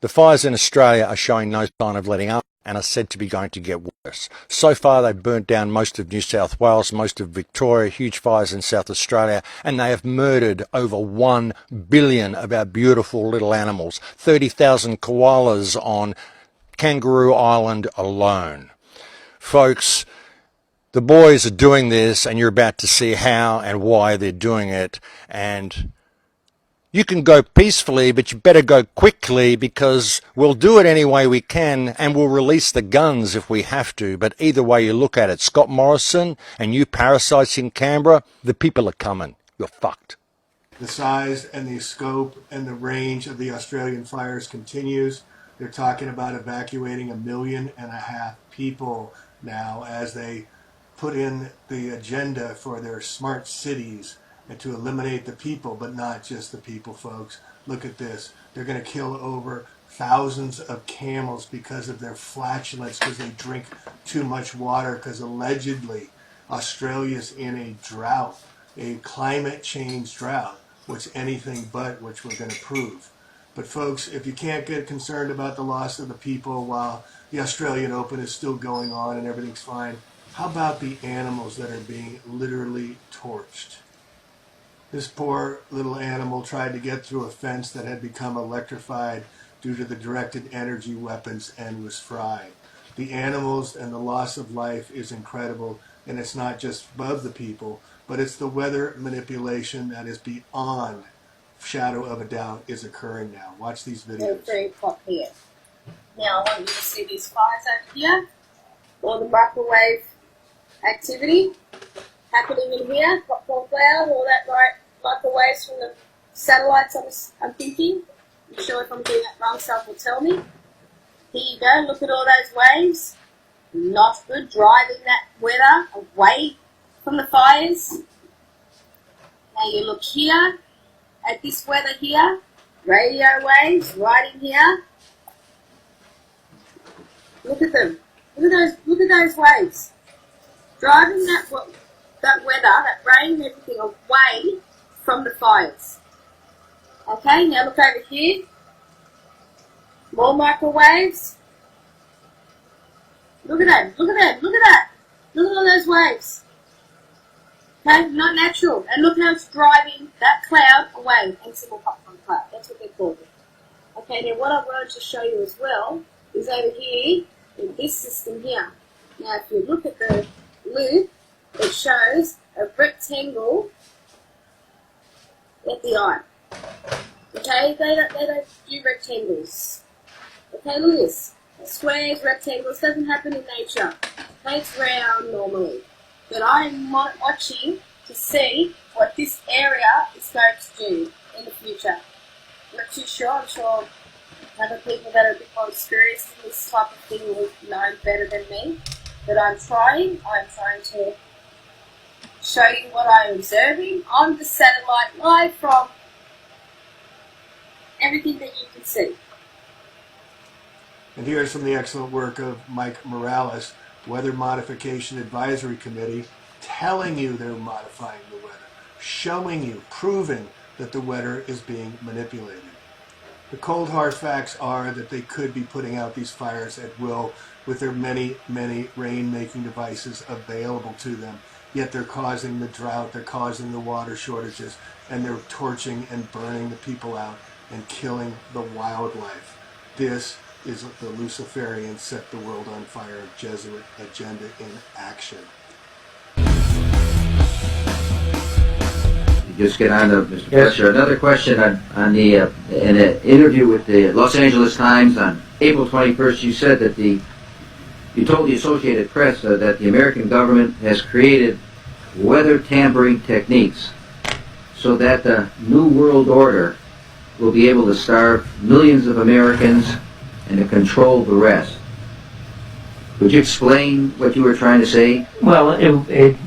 The fires in Australia are showing no sign of letting up and are said to be going to get worse. So far, they've burnt down most of New South Wales, most of Victoria, huge fires in South Australia, and they have murdered over 1 billion of our beautiful little animals, 30,000 koalas on Kangaroo Island alone. Folks, the boys are doing this, and you're about to see how and why they're doing it, and you can go peacefully, but you better go quickly, because we'll do it any way we can, and we'll release the guns if we have to. But either way you look at it, Scott Morrison and you parasites in Canberra, the people are coming. You're fucked. The size and the scope and the range of the Australian fires continues. They're talking about evacuating 1.5 million people now as they put in the agenda for their smart cities and to eliminate the people, but not just the people, folks. Look at this. They're going to kill over thousands of camels because of their flatulence, because they drink too much water, because allegedly Australia's in a drought, a climate change drought, which anything but, which we're going to prove. But folks, if you can't get concerned about the loss of the people while the Australian Open is still going on and everything's fine, how about the animals that are being literally torched? This poor little animal tried to get through a fence that had become electrified due to the directed energy weapons and was fried. The animals and the loss of life is incredible, and it's not just above the people, but it's the weather manipulation that is beyond shadow of a doubt is occurring now. Watch these videos. They're very hot here. Now I want you to see these fires over here, all the microwave activity happening in here, popcorn cloud, all that microwaves from the satellites, I'm thinking. I'm sure if I'm doing that wrong, someone will tell me. Here you go, look at all those waves. Not good, driving that weather away from the fires. Now you look here, at this weather here, radio waves right in here. Look at them. Look at those waves. Driving that weather, that rain and everything away from the fires. Okay, now look over here. More microwaves. Look at that, look at that, look at that. Look at all those waves. Okay, not natural. And look how it's driving that cloud away. And some more popcorn cloud. That's what they call it. Okay, now what I wanted to show you as well is over here in this system here. Now if you look at the loop, it shows a rectangle at the eye. Okay, they don't do rectangles. Okay, look at this. Squares, rectangles, doesn't happen in nature. Okay, it's round normally. But I'm watching to see what this area is going to do in the future. I'm not too sure. I'm sure other people that are a bit more experienced in this type of thing will know better than me. But I'm trying to show you what I'm observing on the satellite live from everything that you can see. And here's from the excellent work of Mike Morales, Weather Modification Advisory Committee, telling you they're modifying the weather, showing you, proving that the weather is being manipulated. The cold hard facts are that they could be putting out these fires at will with their many, many rain-making devices available to them, yet they're causing the drought, they're causing the water shortages, and they're torching and burning the people out and killing the wildlife. This is the Luciferian set the world on fire Jesuit agenda in action. Just get on to Mr. Fletcher. Another question on the in an interview with the Los Angeles Times on April 21st, you said that you told the Associated Press that the American government has created weather tampering techniques so that the New World Order will be able to starve millions of Americans and to control the rest. Would you explain what you were trying to say? Well,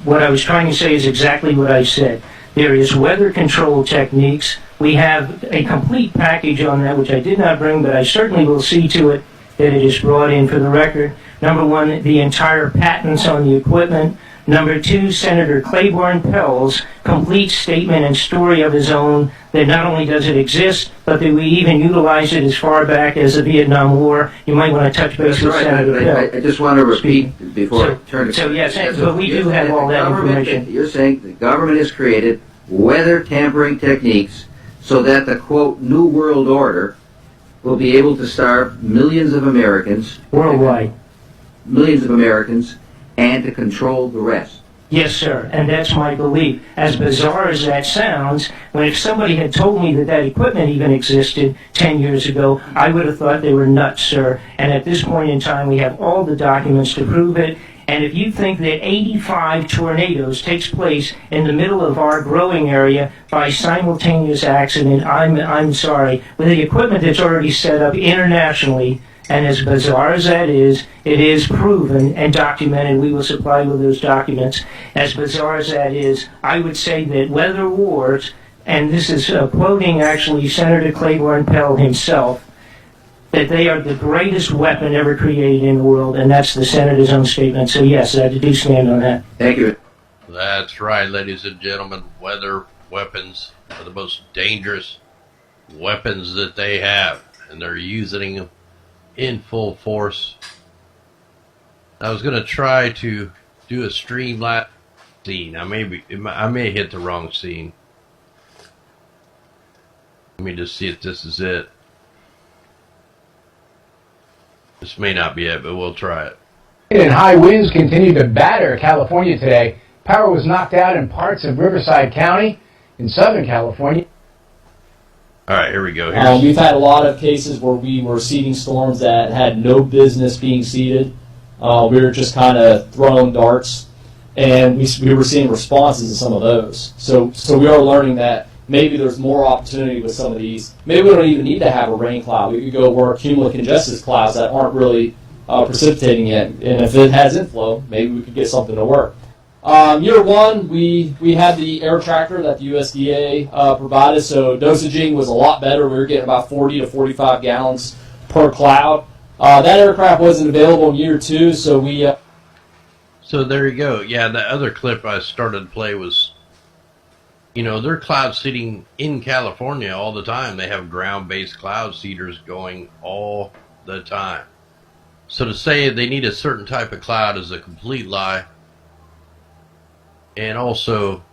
what I was trying to say is exactly what I said. There is weather control techniques. We have a complete package on that, which I did not bring, but I certainly will see to it that it is brought in for the record. Number one, the entire patents on the equipment. Number two, Senator Claiborne Pell's complete statement and story of his own that not only does it exist, but that we even utilize it as far back as the Vietnam War. You might want to touch base with Senator Pell. I just want to repeat before I turn to... So yes, but we do have all that information. You're saying the government has created weather tampering techniques so that the, quote, New World Order will be able to starve millions of Americans. Worldwide. Millions of Americans, and to control the rest. Yes, sir, and that's my belief. As bizarre as that sounds, when if somebody had told me that that equipment even existed 10 years ago, I would have thought they were nuts, sir. And at this point in time, we have all the documents to prove it. And if you think that 85 tornadoes takes place in the middle of our growing area by simultaneous accident, I'm sorry. With the equipment that's already set up internationally, and as bizarre as that is, it is proven and documented. We will supply with those documents. As bizarre as that is, I would say that weather wars, and this is quoting actually Senator Claiborne Pell himself, that they are the greatest weapon ever created in the world, and that's the Senator's own statement. So yes, I do stand on that. Thank you. That's right, ladies and gentlemen. Weather weapons are the most dangerous weapons that they have, and they're using them in full force. I was going to try to do a Streamlabs scene. I may hit the wrong scene. Let me just see if this is it. This may not be it, but we'll try it. And high winds continued to batter California today. Power was knocked out in parts of Riverside County in Southern California. All right, here we go. We've had a lot of cases where we were seeding storms that had no business being seeded. We were just kind of throwing darts, and we were seeing responses to some of those. So we are learning that maybe there's more opportunity with some of these. Maybe we don't even need to have a rain cloud. We could go where cumulonimbus clouds that aren't really precipitating yet. And if it has inflow, maybe we could get something to work. Year one, we had the air tractor that the USDA provided, so dosaging was a lot better. We were getting about 40 to 45 gallons per cloud. That aircraft wasn't available in year two, so we... So there you go. Yeah, the other clip I started to play was, you know, they're cloud seeding in California all the time. They have ground-based cloud seeders going all the time. So to say they need a certain type of cloud is a complete lie. And also,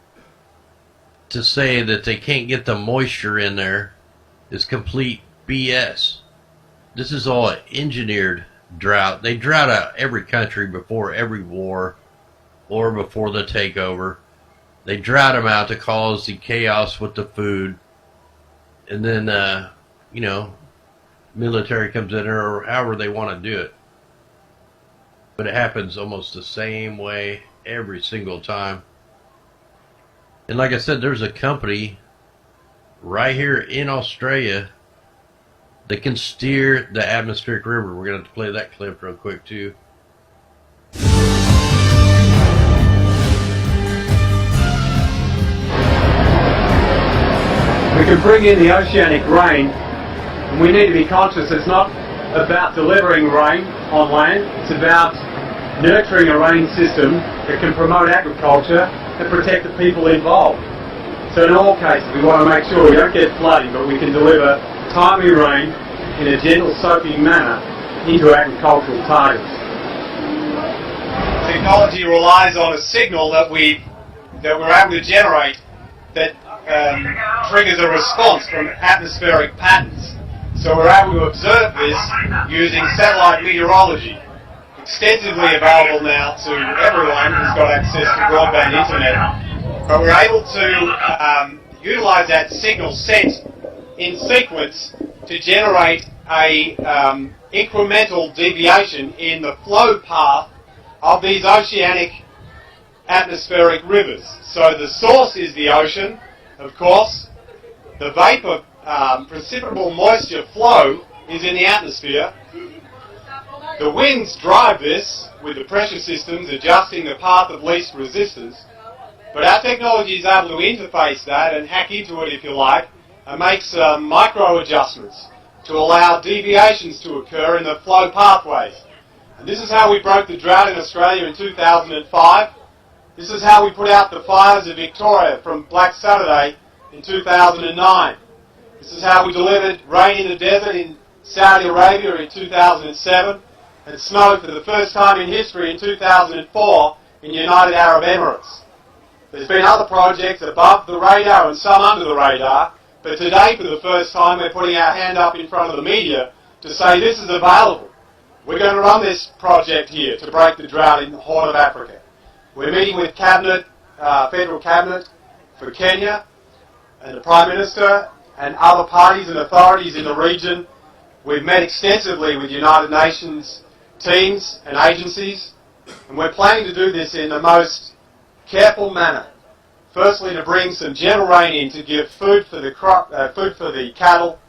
to say that they can't get the moisture in there is complete BS. This is all an engineered drought. They drought out every country before every war or before the takeover. They drought them out to cause the chaos with the food. And then, you know, military comes in or however they want to do it. But it happens almost the same way every single time. And like I said, there's a company right here in Australia that can steer the atmospheric river. We're going to play that clip real quick too. We can bring in the oceanic rain, and we need to be conscious it's not about delivering rain on land, it's about nurturing a rain system that can promote agriculture and protect the people involved. So in all cases we want to make sure we don't get flooding, but we can deliver timely rain in a gentle soaking manner into agricultural targets. Technology relies on a signal that we're able to generate that triggers a response from atmospheric patterns. So we're able to observe this using satellite meteorology, extensively available now to everyone who's got access to broadband internet. But we're able to utilize that signal set in sequence to generate a incremental deviation in the flow path of these oceanic atmospheric rivers. So the source is the ocean, of course. The vapor, precipitable moisture flow is in the atmosphere. The winds drive this with the pressure systems adjusting the path of least resistance. But our technology is able to interface that and hack into it, if you like, and make some micro adjustments to allow deviations to occur in the flow pathways. And this is how we broke the drought in Australia in 2005. This is how we put out the fires of Victoria from Black Saturday in 2009. This is how we delivered rain in the desert in Saudi Arabia in 2007 and snow for the first time in history in 2004 in the United Arab Emirates. There's been other projects above the radar and some under the radar, but today for the first time we're putting our hand up in front of the media to say this is available. We're going to run this project here to break the drought in the Horn of Africa. We're meeting with Cabinet, Federal Cabinet for Kenya and the Prime Minister and other parties and authorities in the region. We've met extensively with United Nations teams and agencies, and we're planning to do this in the most careful manner. Firstly, to bring some gentle rain in to give food for the food for the cattle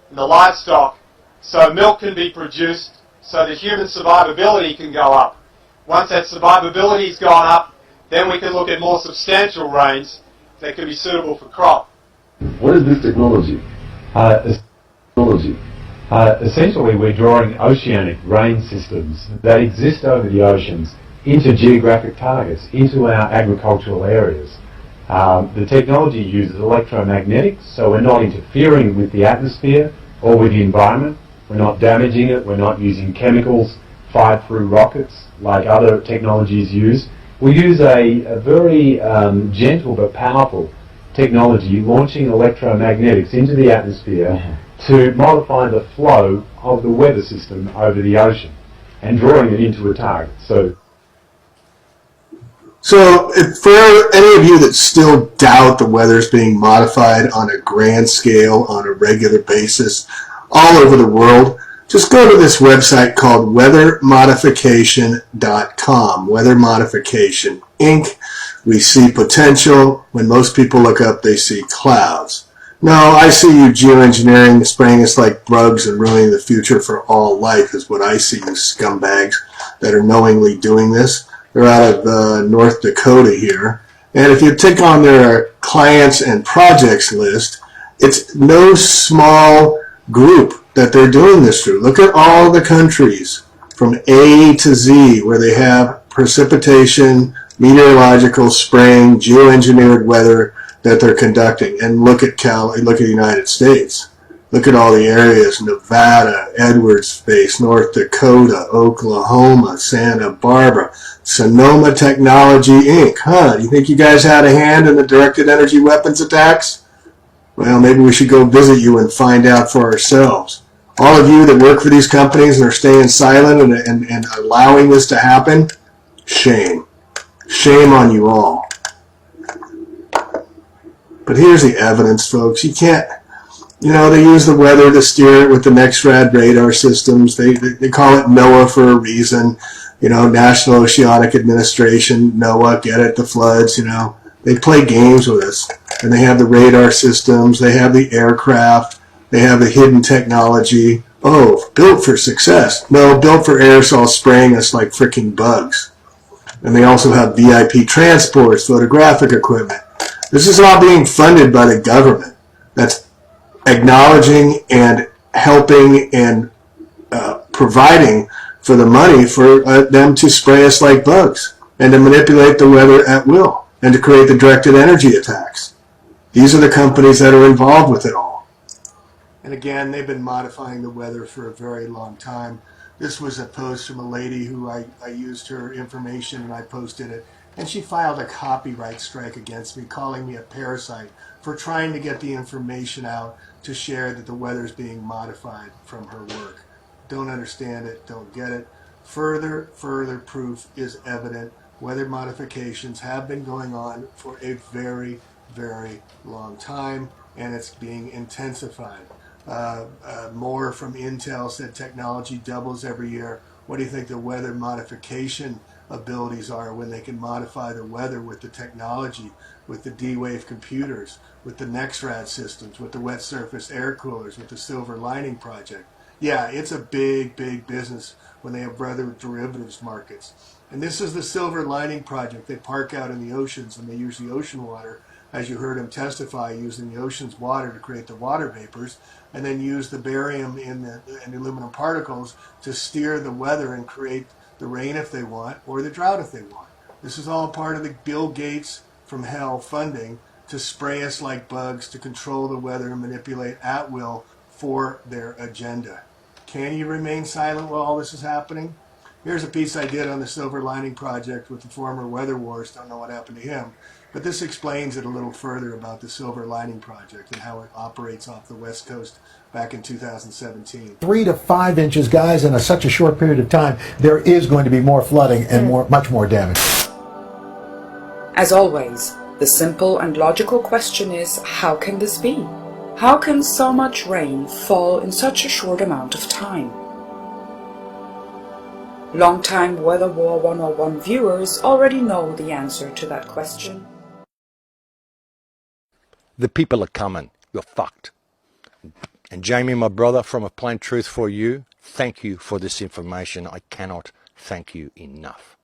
and the livestock, so milk can be produced, so the human survivability can go up. Once that survivability's gone up, then we can look at more substantial rains that can be suitable for crop. What is this technology? Essentially, we're drawing oceanic rain systems that exist over the oceans into geographic targets, into our agricultural areas. The technology uses electromagnetics, so we're not interfering with the atmosphere or with the environment. We're not damaging it. We're not using chemicals fired through rockets like other technologies use. We use a very gentle but powerful technology launching electromagnetics into the atmosphere to modify the flow of the weather system over the ocean and drawing it into a target. So if for any of you that still doubt the weather's being modified on a grand scale, on a regular basis, all over the world, just go to this website called weathermodification.com, Weather Modification Inc. We see potential. When most people look up, they see clouds. No, I see you geoengineering, spraying us like bugs and ruining the future for all life is what I see, you scumbags that are knowingly doing this. They're out of North Dakota here. And if you take on their clients and projects list, it's no small group that they're doing this through. Look at all the countries from A to Z where they have precipitation, meteorological spraying, geoengineered weather that they're conducting. And look at the United States. Look at all the areas: Nevada, Edwards Space, North Dakota, Oklahoma, Santa Barbara, Sonoma Technology Inc. Do you think you guys had a hand in the directed energy weapons attacks? Well, maybe we should go visit you and find out for ourselves. All of you that work for these companies and are staying silent and allowing this to happen, shame. Shame on you all. But here's the evidence, folks. You can't, they use the weather to steer it with the NEXRAD radar systems. They call it NOAA for a reason. National Oceanic Administration, NOAA, get it, the floods, They play games with us. And they have the radar systems, they have the aircraft, they have the hidden technology. Oh, built for success. No, built for aerosol spraying us like freaking bugs. And they also have VIP transports, photographic equipment. This is all being funded by the government. That's acknowledging and helping and providing for the money for them to spray us like bugs and to manipulate the weather at will and to create the directed energy attacks. These are the companies that are involved with it all. And again, they've been modifying the weather for a very long time. This was a post from a lady who I used her information and I posted it. And she filed a copyright strike against me, calling me a parasite for trying to get the information out to share that the weather's being modified from her work. Don't understand it, don't get it. Further proof is evident. Weather modifications have been going on for a very, very long time, and it's being intensified. More from Intel said technology doubles every year. What do you think the weather modification abilities are when they can modify the weather with the technology, with the D-Wave computers, with the NEXRAD systems, with the wet surface air coolers, with the silver lining project? Yeah, it's a big, big business when they have weather derivatives markets. And this is the silver lining project. They park out in the oceans and they use the ocean water, as you heard him testify, using the ocean's water to create the water vapors, and then use the barium in the aluminum particles to steer the weather and create the rain if they want, or the drought if they want. This is all part of the Bill Gates from hell funding to spray us like bugs, to control the weather and manipulate at will for their agenda. Can you remain silent while all this is happening? Here's a piece I did on the Silver Lining Project with the former Weather Wars. Don't know what happened to him. But this explains it a little further about the Silver Lining Project and how it operates off the West Coast back in 2017. 3 to 5 inches, guys, in such a short period of time, there is going to be more flooding and much more damage. As always, the simple and logical question is, how can this be? How can so much rain fall in such a short amount of time? Longtime Weather War 101 viewers already know the answer to that question. The people are coming. You're fucked. And Jamie, my brother, from A Plain Truth for You, thank you for this information. I cannot thank you enough.